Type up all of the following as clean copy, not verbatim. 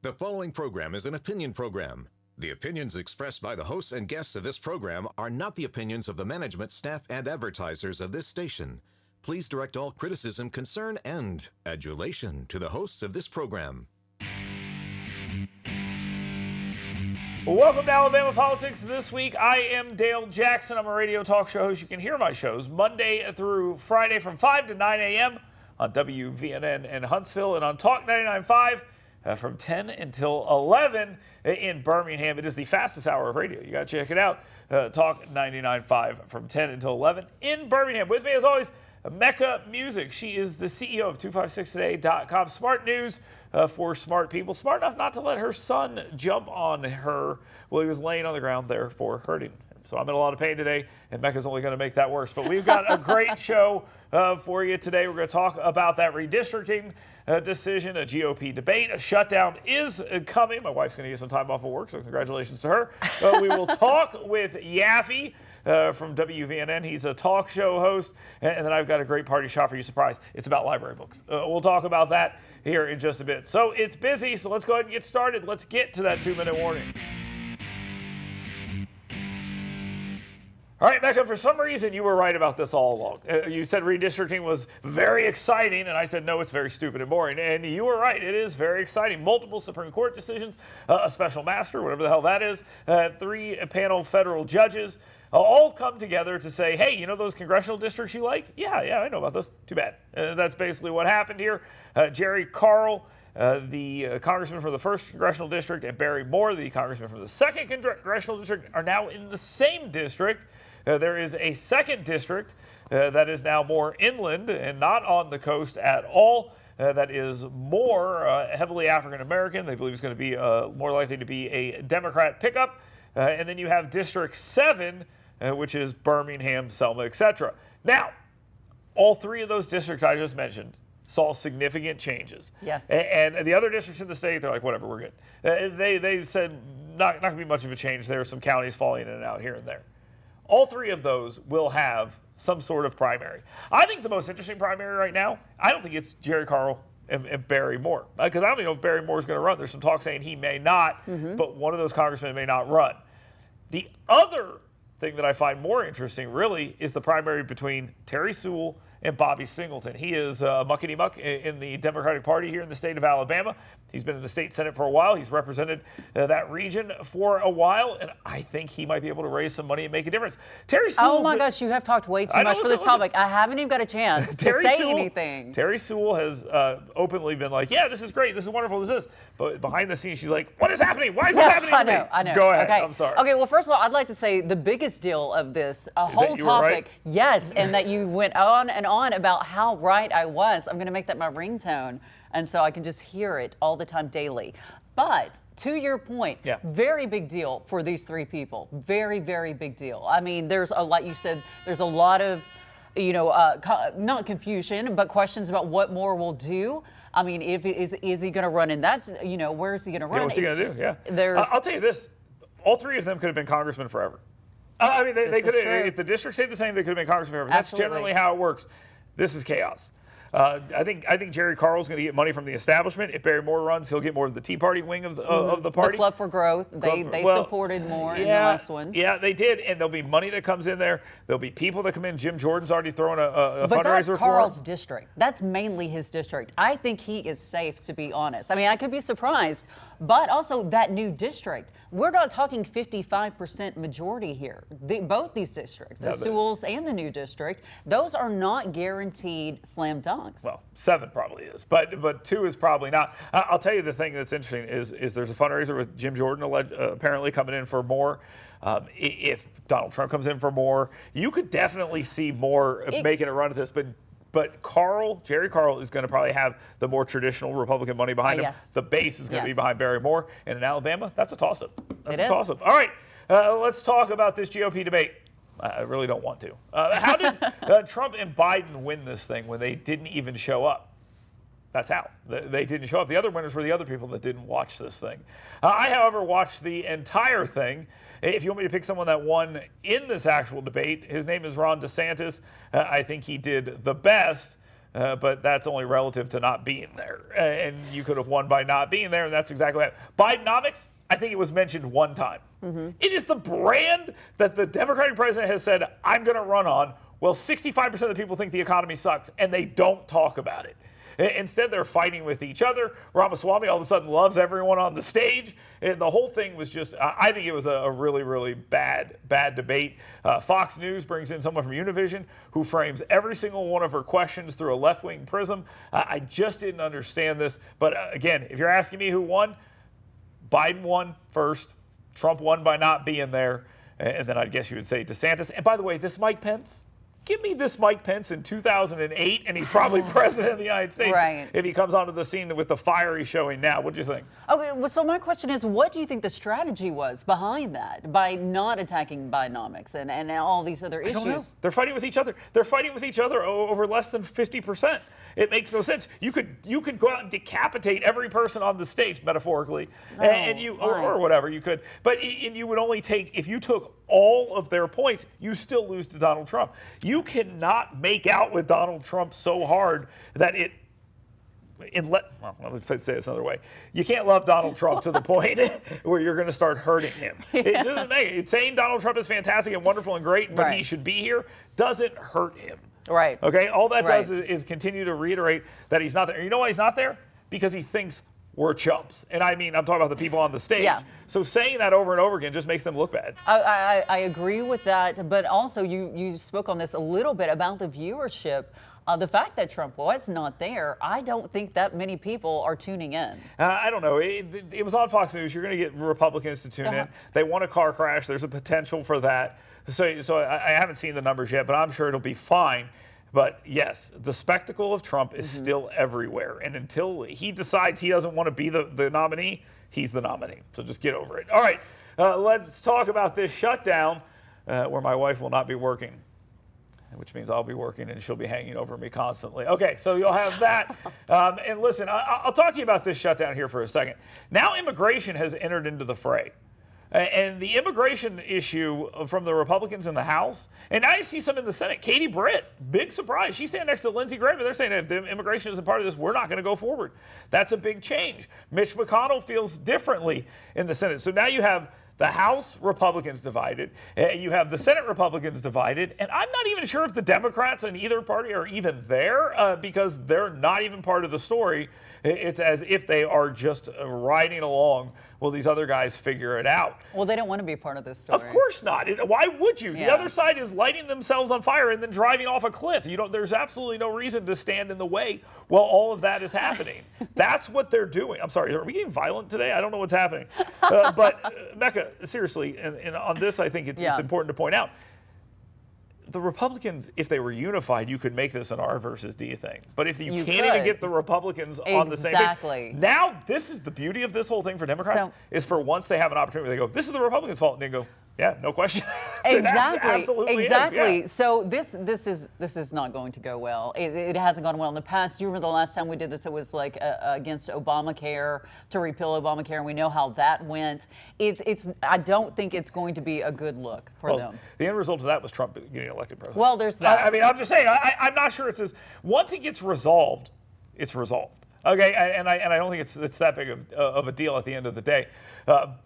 The following program is an opinion program. The opinions expressed by the hosts and guests of this program are not the opinions of the management, staff, and advertisers of this station. Please direct all criticism, concern, and adulation to the hosts of this program. Welcome to Alabama Politics This Week. I am Dale Jackson. I'm a radio talk show host. You can hear my shows Monday through Friday from 5 to 9 a.m. on WVNN in Huntsville and on Talk 99.5 from 10 until 11 in Birmingham. It is the fastest hour of radio. You got to check it out. Talk 99.5 from 10 until 11 in Birmingham. With me, as always, Mecca Music. She is the CEO of 256today.com. Smart news for smart people. Smart enough not to let her son jump on her while he was laying on the ground there for hurting him. So I'm in a lot of pain today, and Mecca's only going to make that worse. But we've got a great show for you today. We're going to talk about that redistricting decision, a GOP debate. A shutdown is coming. My wife's going to get some time off of work, so congratulations to her. We will talk with Yaffe from WVNN. He's a talk show host. And then I've got a great party shot for you. Surprise. It's about library books. We'll talk about that here in just a bit. So it's busy, so let's go ahead and get started. Let's get to that 2-minute warning. All right, Mecca, for some reason you were right about this all along. You said redistricting was very exciting, and I said, no, it's very stupid and boring. And you were right. It is very exciting. Multiple Supreme Court decisions, a special master, whatever the hell that is, 3-panel federal judges, all come together to say, hey, you know those congressional districts you like? Yeah, I know about those. Too bad. That's basically what happened here. Jerry Carl, the congressman from the 1st Congressional District, and Barry Moore, the congressman from the 2nd Congressional District, are now in the same district. There is a 2nd district that is now more inland and not on the coast at all. That is more heavily African-American. They believe it's going to be more likely to be a Democrat pickup. And then you have District 7, which is Birmingham, Selma, etc. Now, all 3 of those districts I just mentioned saw significant changes. Yes. And the other districts in the state, they're like, whatever, we're good. They said not going to be much of a change. There are some counties falling in and out here and there. All 3 of those will have some sort of primary. I think the most interesting primary right now, I don't think it's Jerry Carl and Barry Moore. Because I don't even know if Barry Moore is going to run. There's some talk saying he may not, but one of those congressmen may not run. The other thing that I find more interesting, really, is the primary between Terry Sewell and Bobby Singleton. He is muckety-muck in the Democratic Party here in the state of Alabama. He's been in the state Senate for a while. He's represented that region for a while, and I think he might be able to raise some money and make a difference. Terry Sewell. Oh my gosh, you have talked way too much for this topic. I haven't even got a chance to say anything. Terry Sewell has openly been like, yeah, this is great, this is wonderful, this is. But behind the scenes, she's like, what is happening? Why is this happening to me? I know. Go ahead, okay. I'm sorry. Okay, well, first of all, I'd like to say the biggest deal of this whole topic, right? Yes, and that you went on and on about how right I was. I'm going to make that my ringtone, and so I can just hear it all the time daily. But to your point, very big deal for these 3 people. Very, very big deal. I mean, there's like you said, there's a lot of, not confusion, but questions about what Moore will do. I mean, is he going to run in that? Where is he going to run? What's he going to do? Yeah. I'll tell you this: all 3 of them could have been congressmen forever. I mean, they could have. If the district stayed the same, they could have been congressmen forever. That's generally how it works. This is chaos. I think Jerry Carl's going to get money from the establishment. If Barry Moore runs, he'll get more of the Tea Party wing of the party. The Club for Growth. They supported Moore in the last one. Yeah, they did. And there'll be money that comes in there. There'll be people that come in. Jim Jordan's already throwing a fundraiser for him. But that's Carl's district. That's mainly his district. I think he is safe, to be honest. I mean, I could be surprised. But also that new district. We're not talking 55% majority here. Both these districts, the Sewell's and the new district, those are not guaranteed slam dunks. Well, 7 probably is, but 2 is probably not. I'll tell you the thing that's interesting is there's a fundraiser with Jim Jordan apparently coming in for Moore. If Donald Trump comes in for Moore, you could definitely see Moore making a run at this, But Jerry Carl is going to probably have the more traditional Republican money behind him. Yes. The base is going to be behind Barry Moore. And in Alabama, that's a toss-up. That's a toss-up. All right, let's talk about this GOP debate. I really don't want to. How did Trump and Biden win this thing when they didn't even show up? That's how. They didn't show up. The other winners were the other people that didn't watch this thing. I, however, watched the entire thing. If you want me to pick someone that won in this actual debate, his name is Ron DeSantis. I think he did the best but that's only relative to not being there. And you could have won by not being there, and that's exactly what happened. Bidenomics, I think it was mentioned one time. It is the brand that the Democratic president has said, I'm going to run on. Well, 65% of the people think the economy sucks, and they don't talk about it. Instead, they're fighting with each other. Ramaswamy all of a sudden loves everyone on the stage. And the whole thing was just, I think it was a really, really bad debate. Fox News brings in someone from Univision who frames every single one of her questions through a left-wing prism. I just didn't understand this. But again, if you're asking me who won, Biden won first. Trump won by not being there. And then I guess you would say DeSantis. And by the way, this Mike Pence, give me this Mike Pence in 2008, and he's probably president of the United States if he comes onto the scene with the fire he's showing now. What do you think? Okay, well, so my question is, what do you think the strategy was behind that, by not attacking Bidenomics and all these other issues? I don't know. They're fighting with each other. They're fighting with each other over less than 50%. It makes no sense. You could go out and decapitate every person on the stage, metaphorically, and you or whatever you could. But you would only take, if you took all of their points, you still lose to Donald Trump. You cannot make out with Donald Trump so hard that let me say this another way. You can't love Donald Trump to the point where you're going to start hurting him. It doesn't make it. Saying Donald Trump is fantastic and wonderful and great, but he should be here, doesn't hurt him. Right. Okay. All that does is continue to reiterate that he's not there. And you know why he's not there? Because he thinks we're chumps. And I mean, I'm talking about the people on the stage. Yeah. So saying that over and over again just makes them look bad. I agree with that. But also, you spoke on this a little bit about the viewership. The fact that Trump was not there, I don't think that many people are tuning in. I don't know. It was on Fox News. You're going to get Republicans to tune in. They want a car crash. There's a potential for that. So I haven't seen the numbers yet, but I'm sure it'll be fine. But yes, the spectacle of Trump is still everywhere. And until he decides he doesn't want to be the nominee, he's the nominee. So just get over it. All right, let's talk about this shutdown where my wife will not be working, which means I'll be working and she'll be hanging over me constantly. Okay, so you'll have that. And listen, I'll talk to you about this shutdown here for a second. Now immigration has entered into the fray. And the immigration issue from the Republicans in the House, and now you see some in the Senate. Katie Britt, big surprise. She's standing next to Lindsey Graham, and they're saying if the immigration isn't part of this, we're not going to go forward. That's a big change. Mitch McConnell feels differently in the Senate. So now you have the House Republicans divided, you have the Senate Republicans divided, and I'm not even sure if the Democrats in either party are even there because they're not even part of the story. It's as if they are just riding along. Will these other guys figure it out? Well, they don't want to be part of this story. Of course not. Why would you? Yeah. The other side is lighting themselves on fire and then driving off a cliff. There's absolutely no reason to stand in the way while all of that is happening. That's what they're doing. I'm sorry, are we getting violent today? I don't know what's happening. But Mecca, seriously, and on this I think it's important to point out, the Republicans, if they were unified, you could make this an R versus D thing. But if you can't even get the Republicans on the same thing. Now, this is the beauty of this whole thing for Democrats, is for once they have an opportunity, they go, this is the Republicans' fault. And they go, yeah, no question. Exactly. Absolutely exactly. Is, yeah. So this is not going to go well. It hasn't gone well in the past. You remember the last time we did this, it was like against Obamacare, to repeal Obamacare, and we know how that went. I don't think it's going to be a good look for them. The end result of that was Trump getting elected president. Well, there's that. I mean, I'm just saying, I'm not sure it's as, once it gets resolved, it's resolved. Okay, and I don't think it's that big of a deal at the end of the day.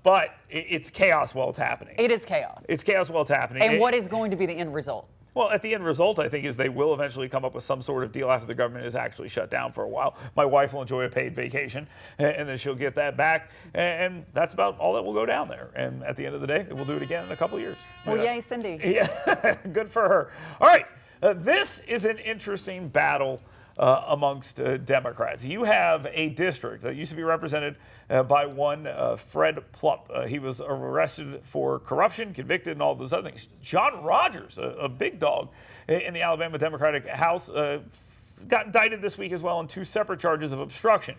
But it's chaos while it's happening. It is chaos. It's chaos while it's happening. And what is going to be the end result? Well, at the end result, I think, is they will eventually come up with some sort of deal after the government is actually shut down for a while. My wife will enjoy a paid vacation, and then she'll get that back. And that's about all that will go down there. And at the end of the day, we'll do it again in a couple of years. Well, yay, Cindy. Yeah, good for her. All right, this is an interesting battle amongst Democrats. You have a district that used to be represented by one Fred Plump. He was arrested for corruption, convicted, and all those other things. John Rogers, a big dog in the Alabama Democratic House, got indicted this week as well on 2 separate charges of obstruction.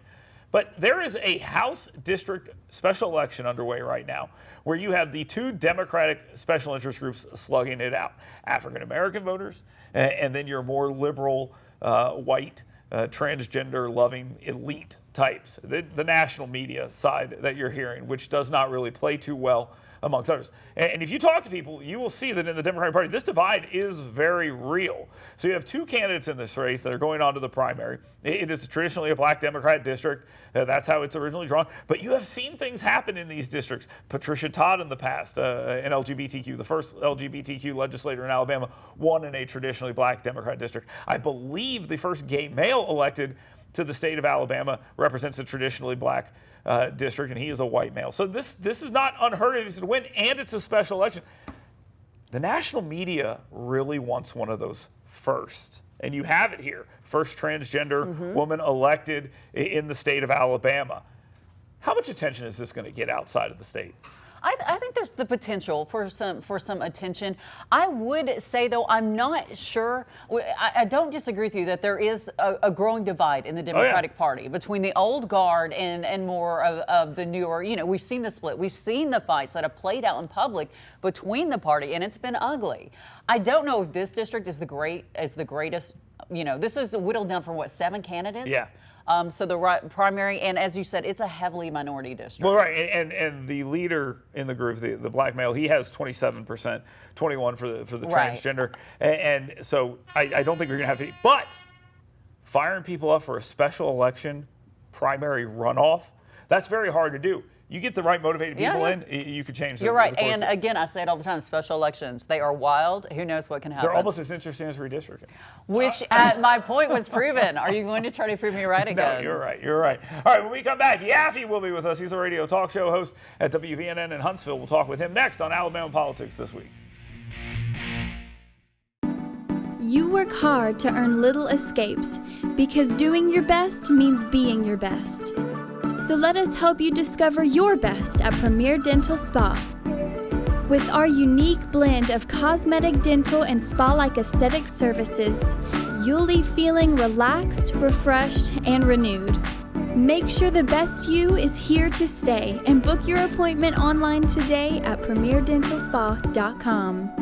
But there is a House district special election underway right now where you have the 2 Democratic special interest groups slugging it out. African-American voters and then your more liberal, white, transgender-loving elite types, the national media side that you're hearing, which does not really play too well amongst others. And if you talk to people, you will see that in the Democratic Party, this divide is very real. So you have two candidates in this race that are going on to the primary. It is traditionally a black Democrat district. That's how it's originally drawn. But you have seen things happen in these districts. Patricia Todd in the past, an LGBTQ, the first LGBTQ legislator in Alabama, won in a traditionally black Democrat district. I believe the first gay male elected to the state of Alabama represents a traditionally black district, and he is a white male. So this is not unheard of to win, and it's a special election. The national media really wants one of those first, and you have it here. First transgender woman elected in the state of Alabama. How much attention is this going to get outside of the state? I think there's the potential for some attention. I would say, though, I'm not sure. I don't disagree with you that there is a growing divide in the Democratic Party between the old guard and more of the newer. You know, we've seen the split. We've seen the fights that have played out in public between the party, and it's been ugly. I don't know if this district is the greatest. You know, this is whittled down from 7 candidates? Yeah. So the primary, and as you said, it's a heavily minority district. Well, right, and the leader in the group, the black male, he has 27%, 21% for the transgender, and so I don't think you're going to have to. But firing people up for a special election primary runoff, that's very hard to do. You get the right motivated people in, you could change. You're right, and again, I say it all the time: special elections, they are wild. Who knows what can happen? They're almost as interesting as redistricting. Which, my point was proven. Are you going to try to prove me right again? No, you're right. You're right. All right, when we come back, Yaffe will be with us. He's a radio talk show host at WVNN in Huntsville. We'll talk with him next on Alabama Politics This Week. You work hard to earn little escapes because doing your best means being your best. So let us help you discover your best at Premier Dental Spa. With our unique blend of cosmetic, dental, and spa-like aesthetic services, you'll leave feeling relaxed, refreshed, and renewed. Make sure the best you is here to stay and book your appointment online today at premierdentalspa.com.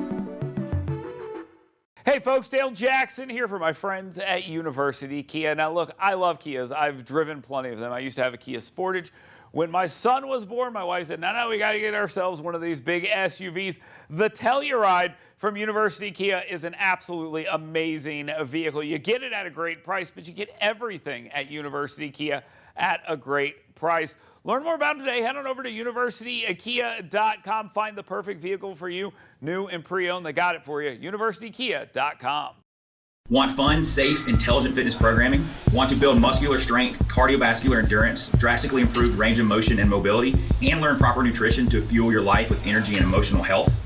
Hey folks, Dale Jackson here for my friends at University Kia. Now look, I love Kias. I've driven plenty of them. I used to have a Kia Sportage. When my son was born, my wife said, no, we got to get ourselves one of these big SUVs. The Telluride from University Kia is an absolutely amazing vehicle. You get it at a great price, but you get everything at University Kia at a great price. Learn more about them today. Head on over to universitykia.com. Find the perfect vehicle for you, new and pre-owned. They got it for you. universitykia.com. Want fun, safe, intelligent fitness programming? Want to build muscular strength, cardiovascular endurance, drastically improved range of motion and mobility, and learn proper nutrition to fuel your life with energy and emotional health?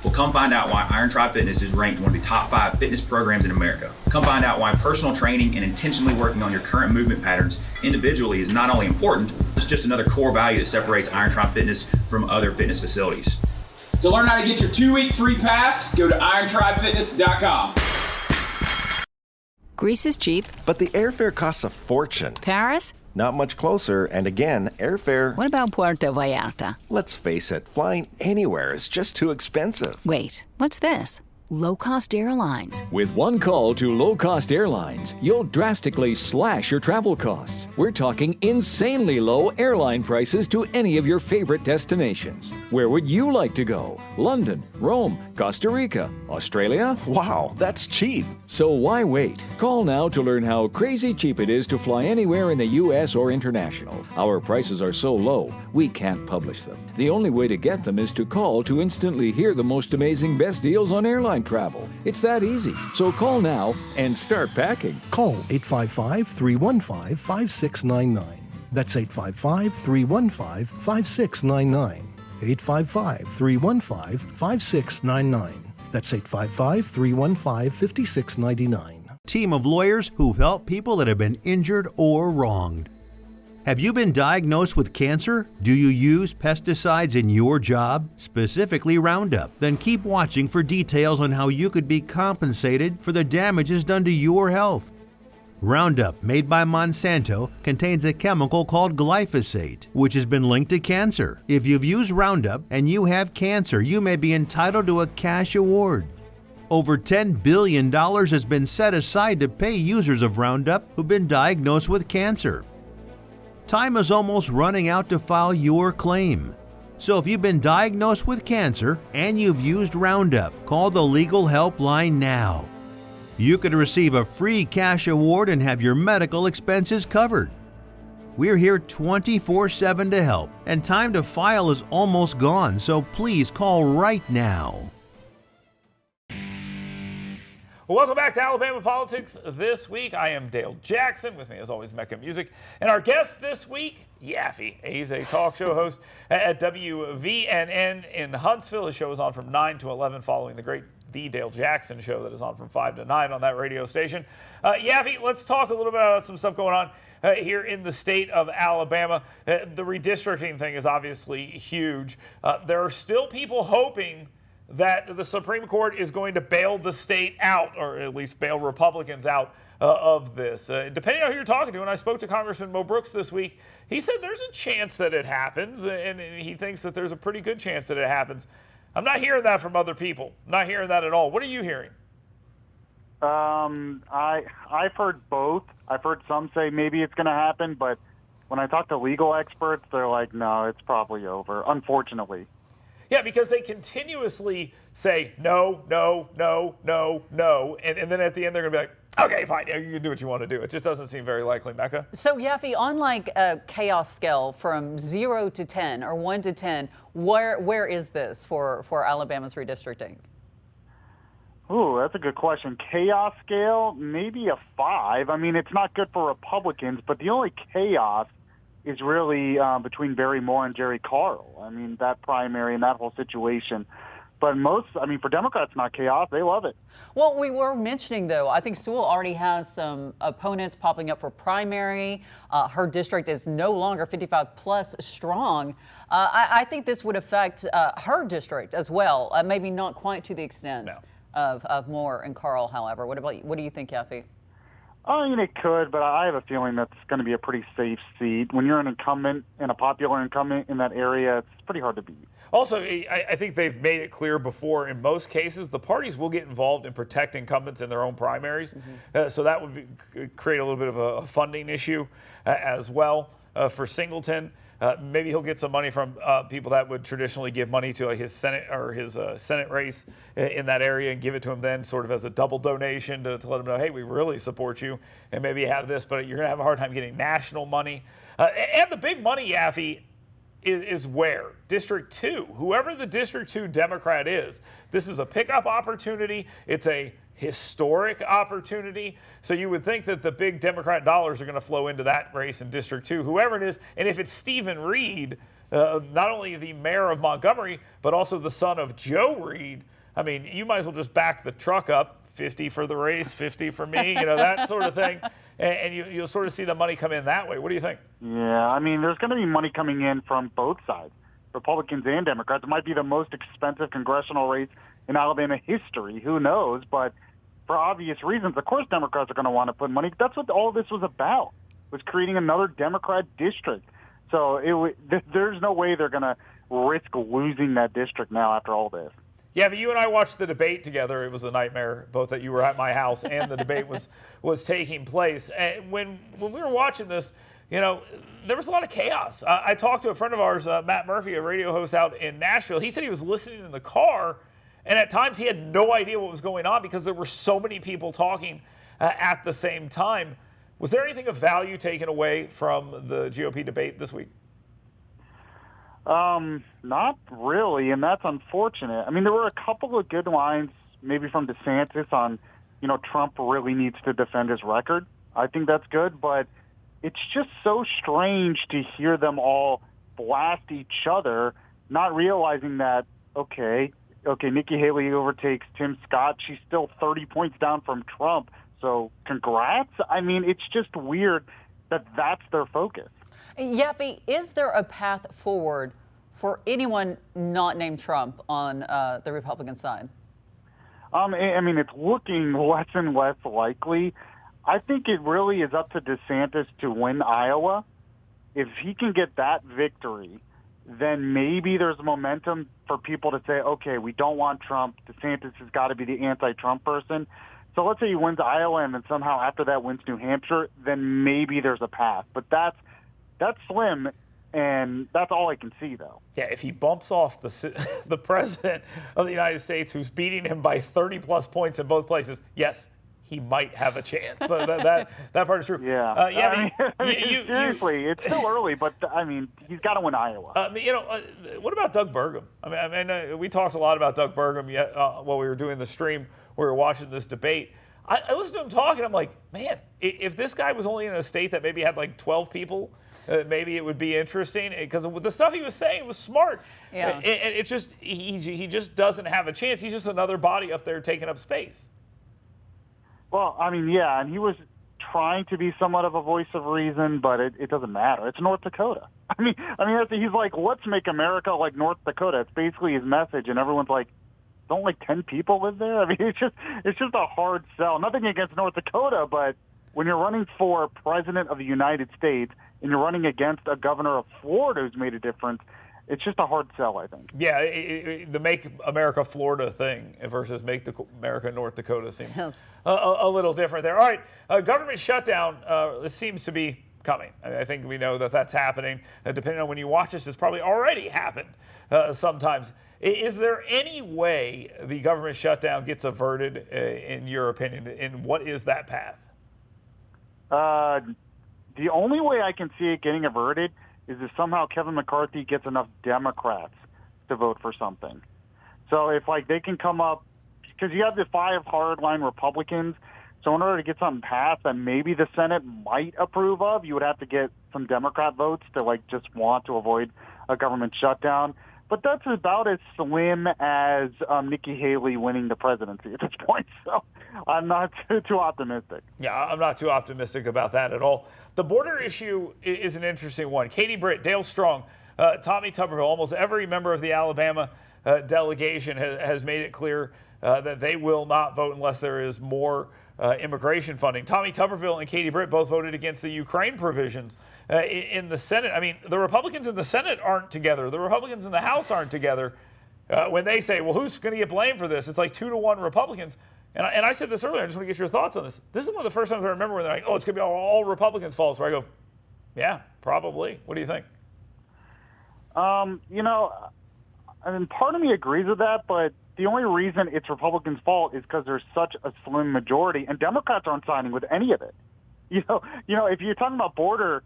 Well, come find out why Iron Tribe Fitness is ranked one of the top 5 fitness programs in America. Come find out why personal training and intentionally working on your current movement patterns individually is not only important, it's just another core value that separates Iron Tribe Fitness from other fitness facilities. To learn how to get your 2-week free pass, go to irontribefitness.com. Greece is cheap. But the airfare costs a fortune. Paris? Not much closer, and again, airfare... What about Puerto Vallarta? Let's face it, flying anywhere is just too expensive. Wait, what's this? Low-cost airlines. With one call to low-cost airlines, you'll drastically slash your travel costs. We're talking insanely low airline prices to any of your favorite destinations. Where would you like to go? London, Rome, Costa Rica, Australia? Wow, that's cheap. So why wait? Call now to learn how crazy cheap it is to fly anywhere in the U.S. or international. Our prices are so low, we can't publish them. The only way to get them is to call to instantly hear the most amazing best deals on airline travel. It's that easy. So call now and start packing. Call 855-315-5699. That's 855-315-5699. 855-315-5699. That's 855-315-5699. Team of lawyers who've helped people that have been injured or wronged. Have you been diagnosed with cancer? Do you use pesticides in your job, specifically Roundup? Then keep watching for details on how you could be compensated for the damages done to your health. Roundup, made by Monsanto, contains a chemical called glyphosate, which has been linked to cancer. If you've used Roundup and you have cancer, you may be entitled to a cash award. Over $10 billion has been set aside to pay users of Roundup who've been diagnosed with cancer. Time is almost running out to file your claim. So if you've been diagnosed with cancer and you've used Roundup, call the legal helpline now. You could receive a free cash award and have your medical expenses covered. We're here 24/7 to help, and time to file is almost gone, so please call right now. Welcome back to Alabama Politics This Week. I am Dale Jackson. With me, as always, Mecca Music. And our guest this week, Yaffee. He's a talk show host at WVNN in Huntsville. His show is on from 9 to 11 following the great The Dale Jackson Show that is on from 5 to 9 on that radio station. Yaffee, let's talk a little bit about some stuff going on here in the state of Alabama. The redistricting thing is obviously huge. There are still people hoping that the Supreme Court is going to bail the state out, or at least bail Republicans out of this. Depending on who you're talking to, and I spoke to Congressman Mo Brooks this week, he said there's a chance that it happens, and he thinks that there's a pretty good chance that it happens. I'm not hearing that from other people. I'm not hearing that at all. What are you hearing? I've heard both. I've heard some say maybe it's going to happen, but when I talk to legal experts, they're like, no, it's probably over, unfortunately. Yeah, because they continuously say no, no, no, no, no, and then at the end they're going to be like, okay, fine, yeah, you can do what you want to do. It just doesn't seem very likely, Mecca. So, Yaffee, on like a chaos scale from 0 to 10 or 1 to 10, where is this for Alabama's redistricting? Ooh, that's a good question. Chaos scale, maybe a 5. I mean, it's not good for Republicans, but the only chaos is really between Barry Moore and Jerry Carl. I mean, that primary and that whole situation. But for Democrats, not chaos. They love it. Well, we were mentioning, though, I think Sewell already has some opponents popping up for primary. Her district is no longer 55-plus strong. I think this would affect her district as well, maybe not quite to the extent of Moore and Carl, however. What do you think, Yaffee? I mean, it could, but I have a feeling that's going to be a pretty safe seat. When you're an incumbent and a popular incumbent in that area, it's pretty hard to beat. Also, I think they've made it clear before, in most cases, the parties will get involved in protecting incumbents in their own primaries. So that would create a little bit of a funding issue as well for Singleton. Maybe he'll get some money from people that would traditionally give money to his Senate or his Senate race in that area and give it to him then sort of as a double donation to let him know, hey, we really support you, and maybe you have this, but you're going to have a hard time getting national money. And the big money, Yaffee, is where? District 2. Whoever the District 2 Democrat is, this is a pickup opportunity. It's a historic opportunity. So you would think that the big Democrat dollars are going to flow into that race in District 2, whoever it is. And if it's Stephen Reed, not only the mayor of Montgomery, but also the son of Joe Reed, I mean, you might as well just back the truck up, 50 for the race, 50 for me, that sort of thing. And you'll sort of see the money come in that way. What do you think? Yeah, I mean, there's going to be money coming in from both sides, Republicans and Democrats. It might be the most expensive congressional race in Alabama history. Who knows? But for obvious reasons, of course, Democrats are going to want to put money. That's what all this was about, was creating another Democrat district. So there's no way they're going to risk losing that district now after all this. Yeah, but you and I watched the debate together. It was a nightmare, both that you were at my house and the debate was taking place. And when we were watching this, there was a lot of chaos. I talked to a friend of ours, Matt Murphy, a radio host out in Nashville. He said he was listening in the car, and at times he had no idea what was going on because there were so many people talking at the same time. Was there anything of value taken away from the GOP debate this week? Not really, and that's unfortunate. I mean, there were a couple of good lines, maybe from DeSantis on, Trump really needs to defend his record. I think that's good, but it's just so strange to hear them all blast each other, not realizing that, okay, Nikki Haley overtakes Tim Scott. She's still 30 points down from Trump, so congrats. I mean, it's just weird that that's their focus. Yaffee, is there a path forward for anyone not named Trump on the Republican side? I mean, it's looking less and less likely. I think it really is up to DeSantis to win Iowa. If he can get that victory, then maybe there's momentum for people to say, okay, we don't want Trump. DeSantis has got to be the anti-Trump person. So let's say he wins Iowa and then somehow after that wins New Hampshire, then maybe there's a path. But that's that's slim, and that's all I can see, though. Yeah, if he bumps off the president of the United States, who's beating him by 30-plus points in both places, yes, he might have a chance. So that part is true. Yeah. I mean, seriously, it's still early, but I mean, he's got to win Iowa. What about Doug Burgum? I mean, we talked a lot about Doug Burgum while we were doing the stream. We were watching this debate. I listened to him talk, and I'm like, man, if this guy was only in a state that maybe had like 12 people, maybe it would be interesting, because the stuff he was saying was smart. Yeah. It's just he just doesn't have a chance. He's just another body up there taking up space. Well, I mean, yeah, and he was trying to be somewhat of a voice of reason, but it doesn't matter. It's North Dakota. I mean, he's like, let's make America like North Dakota. It's basically his message, and everyone's like, don't like 10 people live there? I mean, it's just a hard sell. Nothing against North Dakota, but when you're running for president of the United States and you're running against a governor of Florida who's made a difference, it's just a hard sell, I think. Yeah, the Make America Florida thing versus Make America North Dakota seems a little different there. All right, government shutdown seems to be coming. I think we know that that's happening. Depending on when you watch this, it's probably already happened sometimes. Is there any way the government shutdown gets averted, in your opinion, and what is that path? The only way I can see it getting averted is if somehow Kevin McCarthy gets enough Democrats to vote for something. So if they can come up, because you have the 5 hardline Republicans, so in order to get something passed that maybe the Senate might approve of, you would have to get some Democrat votes to just want to avoid a government shutdown. But that's about as slim as Nikki Haley winning the presidency at this point. So I'm not too optimistic. Yeah, I'm not too optimistic about that at all. The border issue is an interesting one. Katie Britt, Dale Strong, Tommy Tuberville, almost every member of the Alabama delegation has made it clear that they will not vote unless there is more immigration funding. Tommy Tuberville and Katie Britt both voted against the Ukraine provisions in the Senate. I mean, the Republicans in the Senate aren't together. The Republicans in the House aren't together. When they say, well, who's going to get blamed for this? It's like 2-1 Republicans. And I said this earlier. I just want to get your thoughts on this. This is one of the first times I remember when they're like, oh, it's going to be all Republicans' fault. So I go, yeah, probably. What do you think? I mean, part of me agrees with that, but the only reason it's Republicans' fault is because there's such a slim majority, and Democrats aren't signing with any of it. If you're talking about border,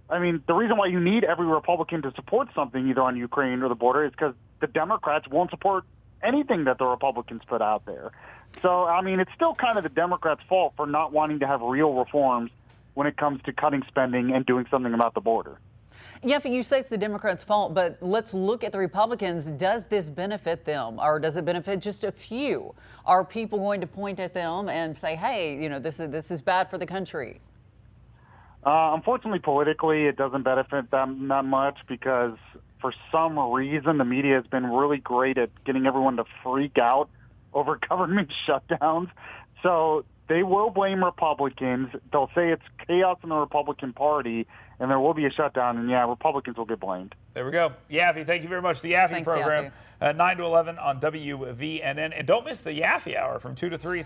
I mean, the reason why you need every Republican to support something, either on Ukraine or the border, is because the Democrats won't support anything that the Republicans put out there. So, I mean, it's still kind of the Democrats' fault for not wanting to have real reforms when it comes to cutting spending and doing something about the border. Yeah, you say it's the Democrats' fault, but let's look at the Republicans. Does this benefit them, or does it benefit just a few? Are people going to point at them and say, hey, this is bad for the country? Unfortunately, politically, it doesn't benefit them that much because for some reason the media has been really great at getting everyone to freak out over government shutdowns. So they will blame Republicans. They'll say it's chaos in the Republican Party, and there will be a shutdown, and Republicans will get blamed. There we go. Yaffee, thank you very much. The Yaffee Thanks, program, 9 to 11 on WVNN. And don't miss the Yaffee Hour from 2 to 3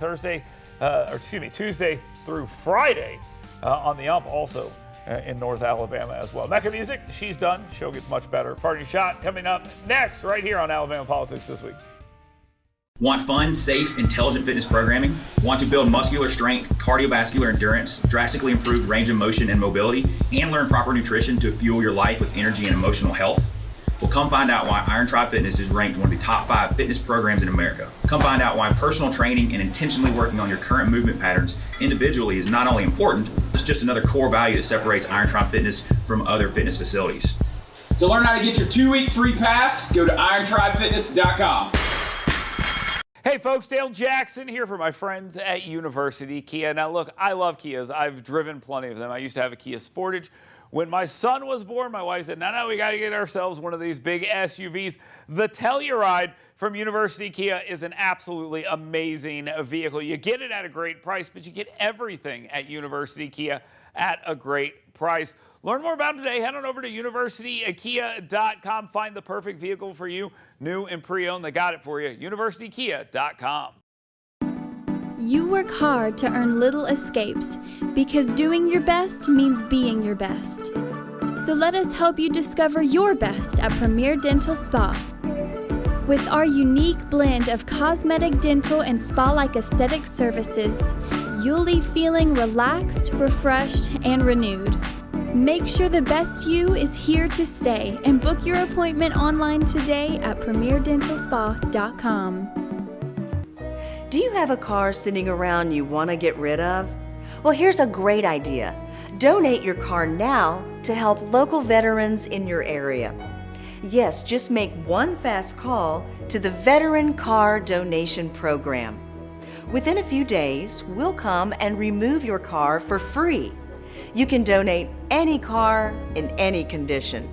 Tuesday through Friday on the UMP, also in North Alabama as well. Mecca Music, she's done. Show gets much better. Party Shot coming up next right here on Alabama Politics This Week. Want fun, safe, intelligent fitness programming? Want to build muscular strength, cardiovascular endurance, drastically improve range of motion and mobility, and learn proper nutrition to fuel your life with energy and emotional health? Well, come find out why Iron Tribe Fitness is ranked one of the top 5 fitness programs in America. Come find out why personal training and intentionally working on your current movement patterns individually is not only important, it's just another core value that separates Iron Tribe Fitness from other fitness facilities. To learn how to get your 2-week free pass, go to irontribefitness.com. Hey folks, Dale Jackson here for my friends at University Kia. Now look, I love Kias. I've driven plenty of them. I used to have a Kia Sportage. When my son was born, my wife said, no, we got to get ourselves one of these big SUVs. The Telluride from University Kia is an absolutely amazing vehicle. You get it at a great price, but you get everything at University Kia at a great price. Learn more about them today. Head on over to universitykia.com. Find the perfect vehicle for you, new and pre-owned. They got it for you. universitykia.com. You work hard to earn little escapes because doing your best means being your best. So let us help you discover your best at Premier Dental Spa. With our unique blend of cosmetic, dental, and spa-like aesthetic services, you'll leave feeling relaxed, refreshed, and renewed. Make sure the best you is here to stay and book your appointment online today at premierdentalspa.com. Do you have a car sitting around you want to get rid of? Well, here's a great idea. Donate your car now to help local veterans in your area. Yes, just make one fast call to the Veteran Car Donation Program. Within a few days, we'll come and remove your car for free. You can donate any car in any condition.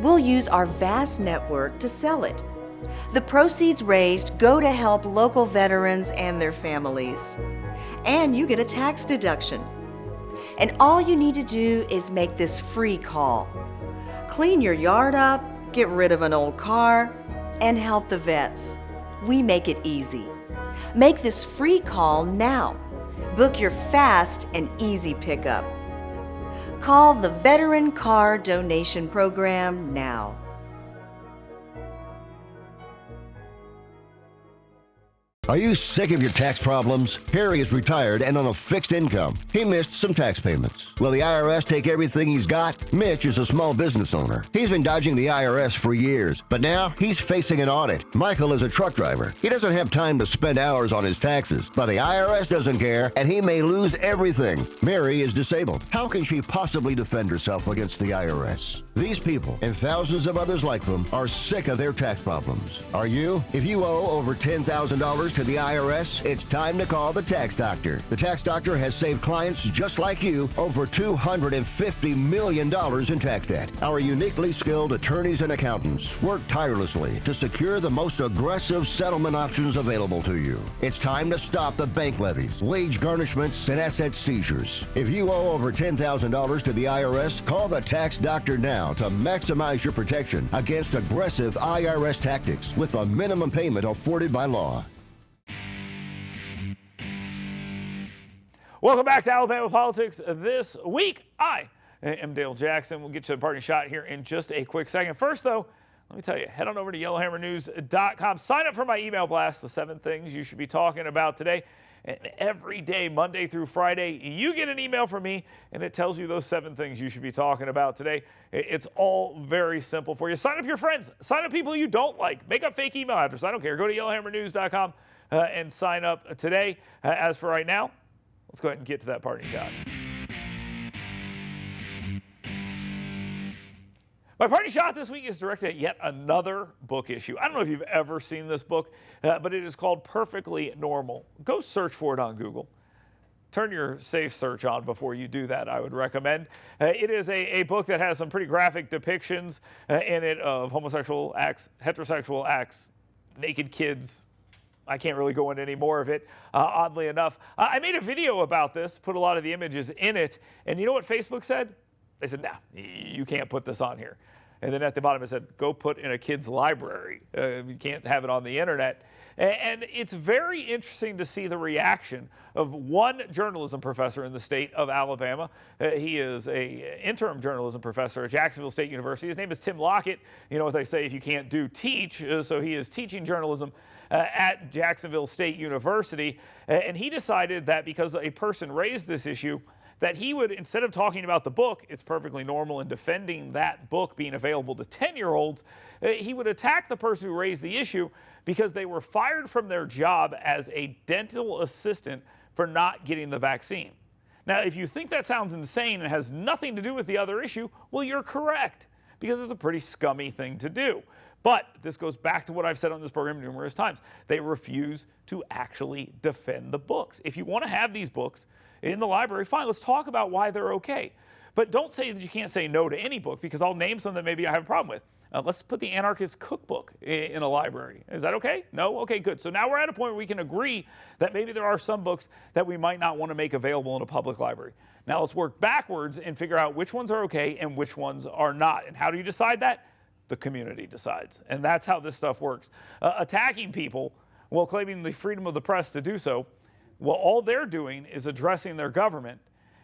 We'll use our vast network to sell it. The proceeds raised go to help local veterans and their families. And you get a tax deduction. And all you need to do is make this free call. Clean your yard up, get rid of an old car, and help the vets. We make it easy. Make this free call now. Book your fast and easy pickup. Call the Veteran Car Donation Program now. Are you sick of your tax problems? Harry is retired and on a fixed income. He missed some tax payments. Will the IRS take everything he's got? Mitch is a small business owner. He's been dodging the IRS for years, but now he's facing an audit. Michael is a truck driver. He doesn't have time to spend hours on his taxes, but the IRS doesn't care, and he may lose everything. Mary is disabled. How can she possibly defend herself against the IRS? These people, and thousands of others like them, are sick of their tax problems. Are you? If you owe over $10,000 to the IRS, it's time to call the Tax Doctor. The Tax Doctor has saved clients just like you over $250 million in tax debt. Our uniquely skilled attorneys and accountants work tirelessly to secure the most aggressive settlement options available to you. It's time to stop the bank levies, wage garnishments, and asset seizures. If you owe over $10,000 to the IRS, call the Tax Doctor now to maximize your protection against aggressive IRS tactics with a minimum payment afforded by law. Welcome back to Alabama Politics This Week. I am Dale Jackson. We'll get to the party shot here in just a quick second. First, though, let me tell you, head on over to yellowhammernews.com. Sign up for my email blast, the 7 things you should be talking about today. And every day, Monday through Friday, you get an email from me, and it tells you those 7 things you should be talking about today. It's all very simple for you. Sign up your friends. Sign up people you don't like. Make up fake email address. I don't care. Go to yellowhammernews.com and sign up today. As for right now, let's go ahead and get to that party shot. My party shot this week is directed at yet another book issue. I don't know if you've ever seen this book, but it is called Perfectly Normal. Go search for it on Google. Turn your safe search on before you do that, I would recommend. It is a book that has some pretty graphic depictions in it of homosexual acts, heterosexual acts, naked kids. I can't really go into any more of it, oddly enough. I made a video about this, put a lot of the images in it, and you know what Facebook said? They said, nah, you can't put this on here. And then at the bottom it said, go put in a kid's library. You can't have it on the internet. And it's very interesting to see the reaction of one journalism professor in the state of Alabama. He is an interim journalism professor at Jacksonville State University. His name is Tim Lockett. You know what they say, if you can't do, teach. So he is teaching journalism at Jacksonville State University. And he decided that because a person raised this issue, that he would, instead of talking about the book, It's Perfectly Normal, and defending that book being available to 10-year-olds, he would attack the person who raised the issue because they were fired from their job as a dental assistant for not getting the vaccine. Now, if you think that sounds insane and has nothing to do with the other issue, well, you're correct, because it's a pretty scummy thing to do. But this goes back to what I've said on this program numerous times. They refuse to actually defend the books. If you want to have these books in the library, fine, let's talk about why they're okay. But don't say that you can't say no to any book, because I'll name some that maybe I have a problem with. Let's put the Anarchist Cookbook in a library. Is that okay? No? Okay, good. So now we're at a point where we can agree that maybe there are some books that we might not want to make available in a public library. Now let's work backwards and figure out which ones are okay and which ones are not. And how do you decide that? The community decides. And that's how this stuff works. Attacking people while claiming the freedom of the press to do so, well, all they're doing is addressing their government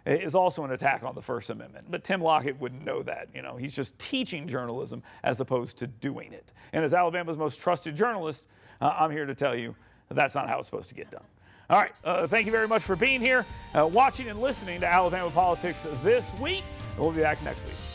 is also an attack on the First Amendment. But Tim Lockett wouldn't know that. You know, he's just teaching journalism as opposed to doing it. And as Alabama's most trusted journalist, I'm here to tell you that's not how it's supposed to get done. All right, thank you very much for being here, watching and listening to Alabama Politics this week. We'll be back next week.